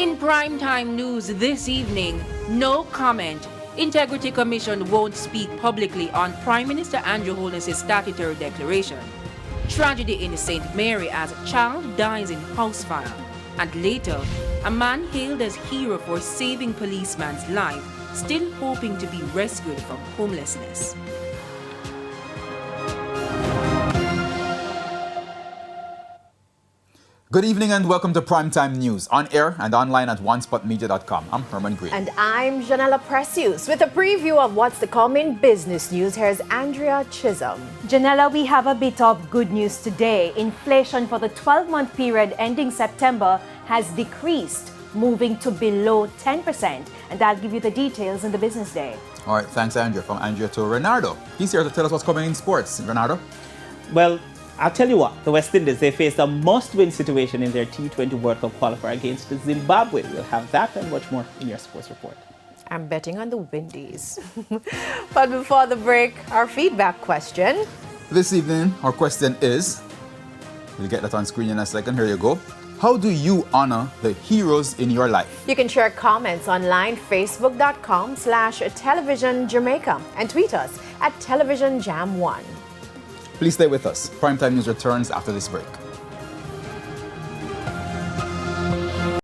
In primetime news this evening, no comment. Integrity Commission won't speak publicly on Prime Minister Andrew Holness's statutory declaration. Tragedy in St. Mary as a child dies in house fire. And later, a man hailed as hero for saving policeman's life, still hoping to be rescued from homelessness. Good evening and welcome to Primetime News, on air and online at onespotmedia.com. I'm Herman Green. And I'm Janella Precious. With a preview of what's to come in business news, here's Andrea Chisholm. Janella, we have a bit of good news today. Inflation for the 12-month period ending September has decreased, moving to below 10%. And I'll give you the details in the business day. All right, thanks, Andrea. From Andrea to Renardo. He's here to tell us what's coming in sports. Renardo? Well, I'll tell you what, the West Indies, they faced a must-win situation in their T20 World Cup qualifier against Zimbabwe. We'll have that and much more in your sports report. I'm betting on the Windies. But before the break, our feedback question. This evening, our question is, we'll get that on screen in a second. Here you go. How do you honor the heroes in your life? You can share comments online, facebook.com/television Jamaica, and tweet us at televisionjam1. Please stay with us. Primetime News returns after this break.